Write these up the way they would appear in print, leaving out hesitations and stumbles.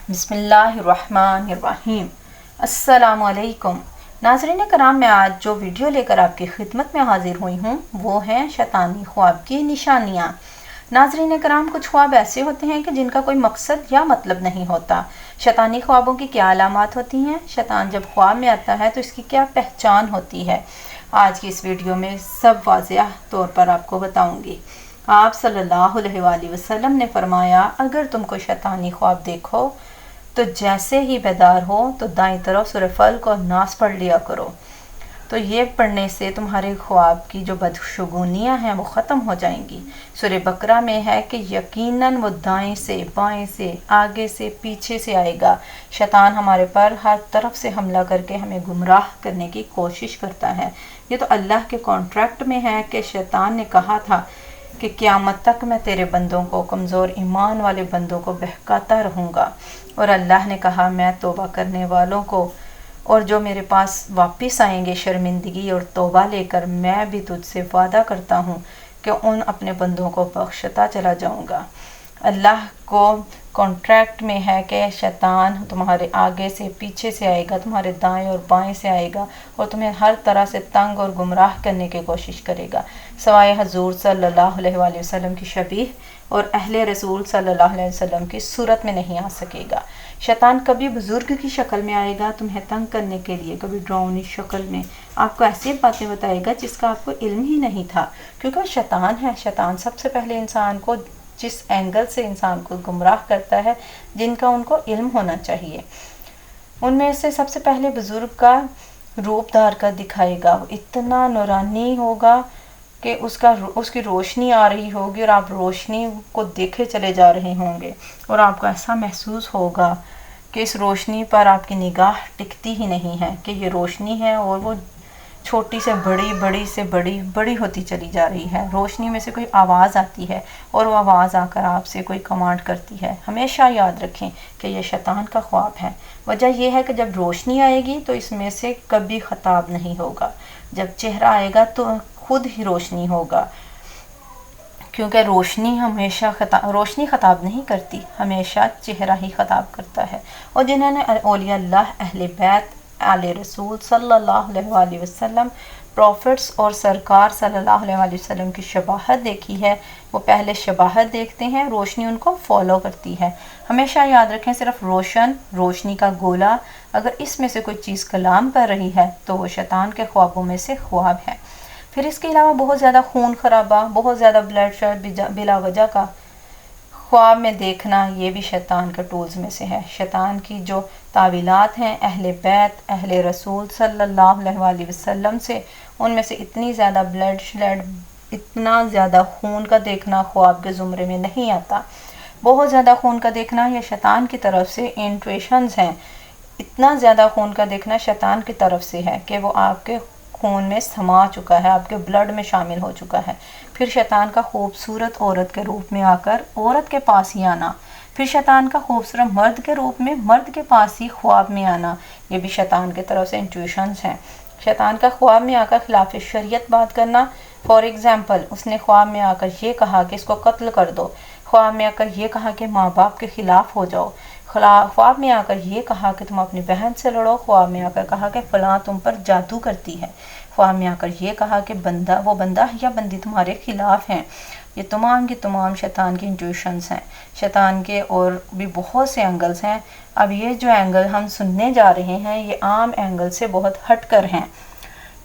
बिस्मिल्लाहिर्रहमानिर्रहीम। अस्सलामु अलैकुम। नाज़रीन कराम, मैं आज जो वीडियो लेकर आपकी खिदमत में हाजिर हुई हूँ वो हैं शैतानी ख्वाब की निशानियाँ। नाज़रीन कराम, कुछ ख्वाब ऐसे होते हैं कि जिनका कोई मकसद या मतलब नहीं होता। शैतानी ख्वाबों की क्या अलामात होती हैं, शैतान जब ख्वाब में आता है तो इसकी क्या पहचान होती है, आज की इस वीडियो में सब वाज़ेह तौर पर आपको बताऊँगी। आप सल्लल्लाहु अलैहि वसल्लम ने फरमाया, अगर तुम कोई शैतानी ख्वाब देखो तो जैसे ही बेदार हो तो दाईं तरफ सूरह फल्क और नास पढ़ लिया करो। तो ये पढ़ने से तुम्हारे ख्वाब की जो बदशगुनियाँ हैं वो ख़त्म हो जाएंगी। सूरह बकरा में है कि यकीनन वो दाएं से, बाएं से, आगे से, पीछे से आएगा। शैतान हमारे पर हर तरफ से हमला करके हमें गुमराह करने की कोशिश करता है। ये तो अल्लाह के कॉन्ट्रैक्ट में है कि शैतान ने कहा था कि क़यामत तक मैं तेरे बंदों को, कमज़ोर ईमान वाले बंदों को बहकाता रहूँगा। और अल्लाह ने कहा, मैं तौबा करने वालों को और जो मेरे पास वापस आएंगे शर्मिंदगी और तौबा लेकर, मैं भी तुझसे वादा करता हूँ कि उन अपने बंदों को बख्शता चला जाऊँगा। अल्लाह को कॉन्ट्रैक्ट में है कि शैतान तुम्हारे आगे से, पीछे से आएगा, तुम्हारे दाएं और बाएं से आएगा और तुम्हें हर तरह से तंग और गुमराह करने की कोशिश करेगा, सवाए हजूर सल्लल्लाहु अलैहि वसल्लम की शबीह और अहले रसूल सल्लल्लाहु अलैहि वसल्लम की सूरत में नहीं आ सकेगा। शैतान कभी बुज़ुर्ग की शक्ल में आएगा तुम्हें तंग करने के लिए, कभी डरावनी शक्ल में आपको ऐसी बातें बताएगा जिसका आपको इल्म ही नहीं था, क्योंकि वो शैतान है। शैतान सबसे पहले इंसान को जिस एंगल से इंसान को गुमराह करता है, जिनका उनको इल्म होना चाहिए, उनमें से सबसे पहले बुज़ुर्ग का रूप धार कर दिखाएगा। वो इतना नूरानी होगा कि उसकी रोशनी आ रही होगी और आप रोशनी को देखे चले जा रहे होंगे और आपको ऐसा महसूस होगा कि इस रोशनी पर आपकी निगाह टिकती ही नहीं है कि ये रोशनी है और वो छोटी से बड़ी, बड़ी से बड़ी, बड़ी होती चली जा रही है। रोशनी में से कोई आवाज़ आती है और वो आवाज़ आकर आपसे कोई कमांड करती है। हमेशा याद रखें कि ये शैतान का ख्वाब है। वजह यह है कि जब रोशनी आएगी तो इसमें से कभी ख़ताब नहीं होगा, जब चेहरा आएगा तो खुद ही रोशनी होगा, क्योंकि रोशनी ख़ताब नहीं करती, हमेशा चेहरा ही ख़ताब करता है। और जिन्होंने औलिया अल्लाह, अहले बैत, आले रसूल सल्लल्लाहु अलैहि वसल्लम, प्रॉफिट्स और सरकार सल्लल्लाहु अलैहि वसल्लम की शबाहत देखी है, वो पहले शबाहत देखते हैं, रोशनी उनको फॉलो करती है। हमेशा याद रखें, सिर्फ रोशनी का गोला, अगर इसमें से कोई चीज़ कलाम कर रही है तो वो शैतान के ख्वाबों में से ख्वाब है। फिर इसके अलावा बहुत ज़्यादा खून खराबा, बहुत ज़्यादा ब्लड शेड बिला वजह का ख्वाब में देखना, ये भी शैतान के टूल्स में से है। शैतान की जो तावीलात हैं अहले बैत, अहले रसूल सल्लल्लाहु अलैहि वसल्लम से, उनमें से इतनी ज़्यादा ब्लड शेड, इतना ज़्यादा खून का देखना ख्वाब के ज़ुमरे में नहीं आता। बहुत ज़्यादा खून का देखना ये शैतान की तरफ से इंट्यूशंस हैं। इतना ज़्यादा खून का देखना शैतान की तरफ से है कि वो आपके खून में समा चुका है, आपके ब्लड में शामिल हो चुका है। फिर शैतान का खूबसूरत औरत के रूप में आकर औरत के पास ही आना, फिर शैतान का खूबसूरत मर्द के रूप में मर्द के पास ही ख्वाब में आना, ये भी शैतान की तरफ से इंट्यूशंस हैं। शैतान का ख्वाब में आकर खिलाफ शरीयत बात करना, फॉर एग्ज़ाम्पल उसने ख्वाब में आकर ये कहा कि इसको कत्ल कर दो, ख्वाब में आकर ये कहा कि माँ बाप के ख़िलाफ़ हो जाओ, ख्वाब में आकर ये कहा कि तुम अपनी बहन से लड़ो, ख्वाब में आकर कहा कि फ़लाँ तुम पर जादू करती है, ख्वाब में आकर ये कहा कि वो बंदा या बंदी तुम्हारे ख़िलाफ़ हैं। ये तमाम की तमाम शैतान की इंट्यूशंस हैं। शैतान के और भी बहुत से एंगल्स हैं। अब ये जो एंगल हम सुनने जा रहे हैं ये आम एंगल से बहुत हट कर हैं।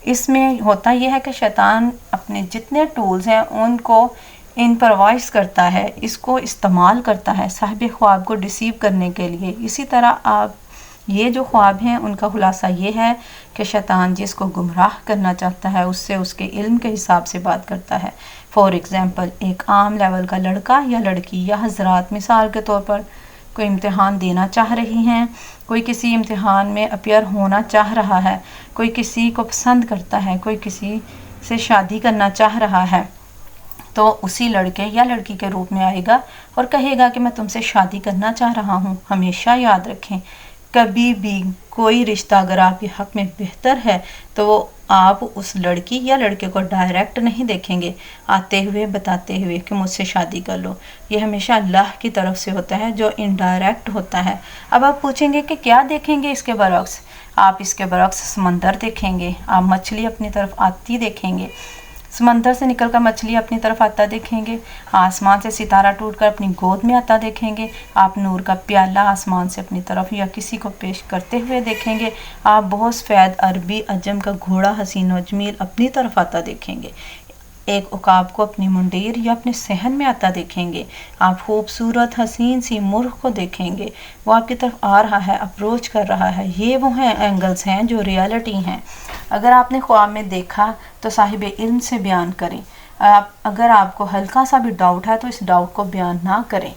इसमें होता यह है कि शैतान अपने जितने टूल्स हैं उनको इम्प्रोवाइज़ करता है, इसको इस्तेमाल करता है साहिब ख्वाब को डिसीव करने के लिए। इसी तरह आप ये जो ख्वाब हैं उनका खुलासा ये है कि शैतान जिसको गुमराह करना चाहता है उससे उसके इल्म के हिसाब से बात करता है। फॉर एग्ज़ाम्पल एक आम लेवल का लड़का या लड़की या हज़रात मिसाल के तौर पर कोई इम्तिहान देना चाह रही हैं, कोई किसी इम्तिहान में अपीयर होना चाह रहा है, कोई किसी को पसंद करता है, कोई किसी से शादी करना चाह रहा है, तो उसी लड़के या लड़की के रूप में आएगा और कहेगा कि मैं तुमसे शादी करना चाह रहा हूँ। हमेशा याद रखें کبھی بھی کوئی رشتہ اگر آپ کے حق میں بہتر ہے تو وہ آپ اس لڑکی یا لڑکے کو ڈائریکٹ نہیں دیکھیں گے آتے ہوئے بتاتے ہوئے کہ مجھ سے شادی کر لو. یہ ہمیشہ اللہ کی طرف سے ہوتا ہے جو انڈائریکٹ ہوتا ہے. اب آپ پوچھیں گے کہ کیا دیکھیں گے اس کے برعکس؟ آپ اس کے برعکس سمندر دیکھیں گے، آپ مچھلی اپنی طرف آتی دیکھیں گے، سمندر سے نکل کر مچھلی اپنی طرف آتا دیکھیں گے، آسمان سے ستارہ ٹوٹ کر اپنی گود میں آتا دیکھیں گے، آپ نور کا پیالہ آسمان سے اپنی طرف یا کسی کو پیش کرتے ہوئے دیکھیں گے، آپ بہت سفید عربی عجم کا گھوڑا حسین و جمیل اپنی طرف آتا دیکھیں گے، ایک عقاب کو اپنی منڈیر یا اپنے صحن میں آتا دیکھیں گے، آپ خوبصورت حسین سی مرغ کو دیکھیں گے، وہ آپ کی طرف آ رہا ہے، اپروچ کر رہا ہے. یہ وہ ہیں اینگلز ہیں جو ریالٹی ہیں. اگر آپ نے خواب میں دیکھا تو صاحب علم سے بیان کریں. اگر آپ کو ہلکا سا بھی ڈاؤٹ ہے تو اس ڈاؤٹ کو بیان نہ کریں،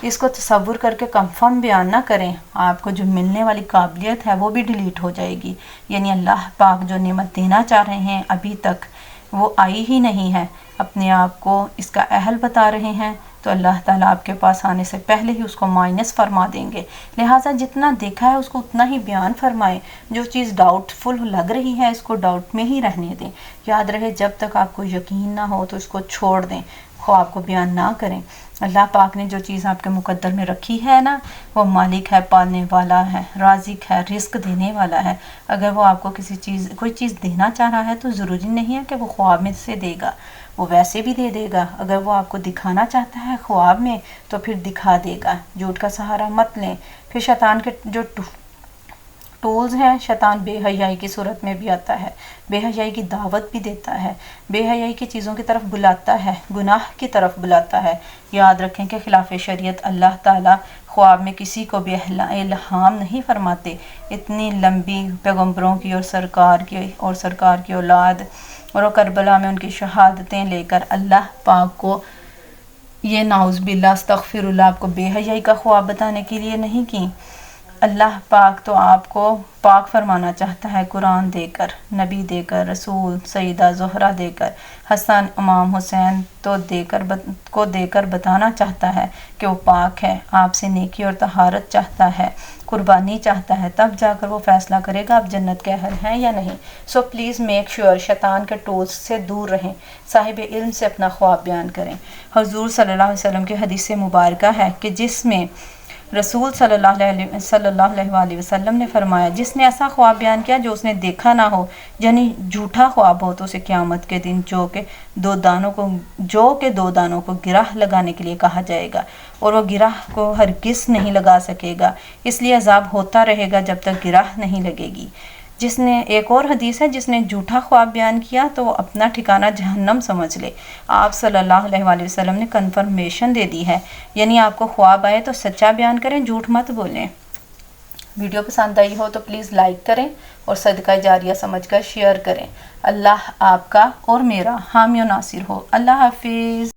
اس کو تصور کر کے کنفرم بیان نہ کریں. آپ کو جو ملنے والی قابلیت ہے وہ بھی ڈیلیٹ ہو جائے گی. یعنی اللہ پاک جو نعمت دینا چاہ رہے ہیں ابھی تک وہ آئی ہی نہیں ہے، اپنے آپ کو اس کا اہل بتا رہے ہیں، تو اللہ تعالیٰ آپ کے پاس آنے سے پہلے ہی اس کو مائنس فرما دیں گے. لہٰذا جتنا دیکھا ہے اس کو اتنا ہی بیان فرمائیں. جو چیز ڈاؤٹ فل لگ رہی ہے اس کو ڈاؤٹ میں ہی رہنے دیں. یاد رہے جب تک آپ کو یقین نہ ہو تو اس کو چھوڑ دیں، خواب کو بیان نہ کریں. اللہ پاک نے جو چیز آپ کے مقدر میں رکھی ہے نا، وہ مالک ہے، پالنے والا ہے، رازق ہے، رزق دینے والا ہے. اگر وہ آپ کو کوئی چیز دینا چاہ رہا ہے تو ضروری نہیں ہے کہ وہ خواب میں سے دے گا، وہ ویسے بھی دے دے گا. اگر وہ آپ کو دکھانا چاہتا ہے خواب میں تو پھر دکھا دے گا. جھوٹ کا سہارا مت لیں. پھر شیطان کے جو ٹولز ہیں، شیطان بے حیائی کی صورت میں بھی آتا ہے، بے حیائی کی دعوت بھی دیتا ہے، بے حیائی کی چیزوں کی طرف بلاتا ہے، گناہ کی طرف بلاتا ہے. یاد رکھیں کہ خلاف شریعت اللہ تعالیٰ خواب میں کسی کو بھی الہام نہیں فرماتے. اتنی لمبی پیغمبروں کی اور سرکار کی اولاد اور وہ کربلا میں ان کی شہادتیں لے کر اللہ پاک کو یہ نعوذ باللہ استغفر اللہ آپ کو بے حیائی کا خواب بتانے کے لیے نہیں کی. اللہ پاک تو آپ کو پاک فرمانا چاہتا ہے قرآن دے کر، نبی دے کر، رسول سیدہ زہرا دے کر، حسن امام حسین کو دے کر بتانا چاہتا ہے کہ وہ پاک ہے، آپ سے نیکی اور طہارت چاہتا ہے، قربانی چاہتا ہے. تب جا کر وہ فیصلہ کرے گا آپ جنت کے اہل ہیں یا نہیں. سو پلیز میک شیور شیطان کے ٹولز سے دور رہیں، صاحب علم سے اپنا خواب بیان کریں. حضور صلی اللہ علیہ وسلم کی حدیث مبارکہ ہے کہ جس میں رسول صلی اللہ علیہ وآلہ وسلم نے فرمایا جس نے ایسا خواب بیان کیا جو اس نے دیکھا نہ ہو، یعنی جھوٹا خواب ہو، تو اسے قیامت کے دن جو کہ دو دانوں کو گرہ لگانے کے لیے کہا جائے گا، اور وہ گرہ کو ہرگز نہیں لگا سکے گا، اس لیے عذاب ہوتا رہے گا جب تک گرہ نہیں لگے گی. جس نے ایک اور حدیث ہے جس نے جھوٹا خواب بیان کیا تو وہ اپنا ٹھکانہ جہنم سمجھ لے. آپ صلی اللہ علیہ وآلہ وسلم نے کنفرمیشن دے دی ہے، یعنی آپ کو خواب آئے تو سچا بیان کریں، جھوٹ مت بولیں. ویڈیو پسند آئی ہو تو پلیز لائک کریں اور صدقہ جاریہ سمجھ کر شیئر کریں. اللہ آپ کا اور میرا حامی و ناصر ہو. اللہ حافظ.